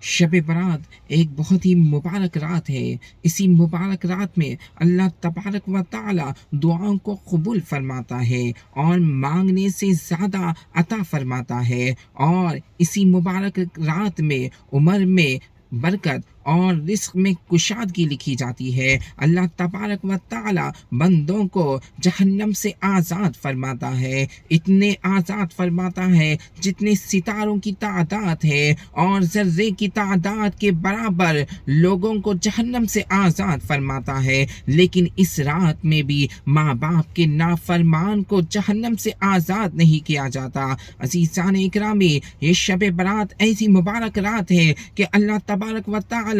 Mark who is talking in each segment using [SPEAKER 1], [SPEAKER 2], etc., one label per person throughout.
[SPEAKER 1] شب برات ایک بہت ہی مبارک رات ہے۔ اسی مبارک رات میں اللہ تبارک و تعالی دعاؤں کو قبول فرماتا ہے اور مانگنے سے زیادہ عطا فرماتا ہے، اور اسی مبارک رات میں عمر میں برکت اور رزق میں کشادگی لکھی جاتی ہے۔ اللہ تبارک و تعالی بندوں کو جہنم سے آزاد فرماتا ہے، اتنے آزاد فرماتا ہے جتنے ستاروں کی تعداد ہے، اور ذرے کی تعداد کے برابر لوگوں کو جہنم سے آزاد فرماتا ہے۔ لیکن اس رات میں بھی ماں باپ کے نافرمان کو جہنم سے آزاد نہیں کیا جاتا۔ عزیزان اکرامی، یہ شب برات ایسی مبارک رات ہے کہ اللہ تبارک و تعالی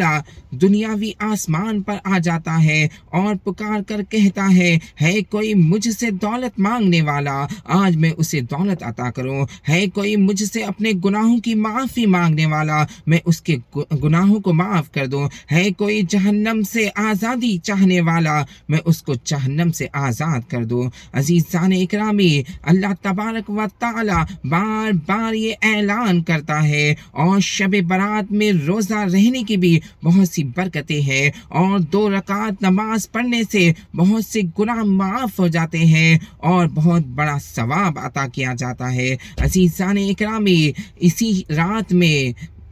[SPEAKER 1] دنیاوی آسمان پر آ جاتا ہے اور پکار کر کہتا ہے کوئی مجھ سے دولت مانگنے والا، آج میں اسے دولت عطا کروں۔ ہے کوئی مجھ سے اپنے گناہوں کی معافی مانگنے والا، میں اس کے گناہوں کو معاف کر دوں۔ ہے کوئی جہنم سے آزادی چاہنے والا، میں اس کو جہنم سے آزاد کر دوں۔ عزیزان اکرامی، اللہ تبارک و تعالی بار بار یہ اعلان کرتا ہے، اور شب برات میں روزہ رہنے کی بھی بہت سی برکتیں ہیں، اور 2 رکعت نماز پڑھنے سے بہت سے گناہ معاف ہو جاتے ہیں اور بہت بڑا ثواب عطا کیا جاتا ہے۔ عزیزان اکرامی، اسی رات میں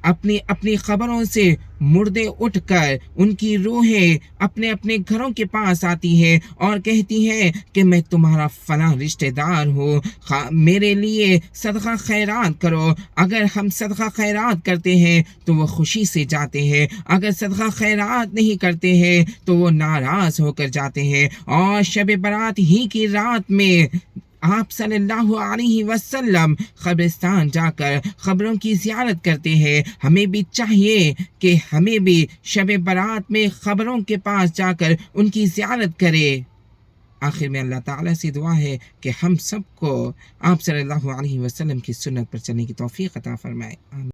[SPEAKER 1] اپنی اپنی قبروں سے مردے اٹھ کر ان کی روحیں اپنے اپنے گھروں کے پاس آتی ہے اور کہتی ہے کہ میں تمہارا فلاں رشتہ دار ہوں، میرے لیے صدقہ خیرات کرو۔ اگر ہم صدقہ خیرات کرتے ہیں تو وہ خوشی سے جاتے ہیں، اگر صدقہ خیرات نہیں کرتے ہیں تو وہ ناراض ہو کر جاتے ہیں۔ اور شب برات ہی کی رات میں آپ صلی اللہ علیہ وسلم قبرستان جا کر قبروں کی زیارت کرتے ہیں۔ ہمیں بھی چاہیے کہ ہمیں بھی شب برات میں قبروں کے پاس جا کر ان کی زیارت کرے۔ آخر میں اللہ تعالیٰ سے دعا ہے کہ ہم سب کو آپ صلی اللہ علیہ وسلم کی سنت پر چلنے کی توفیق عطا فرمائے۔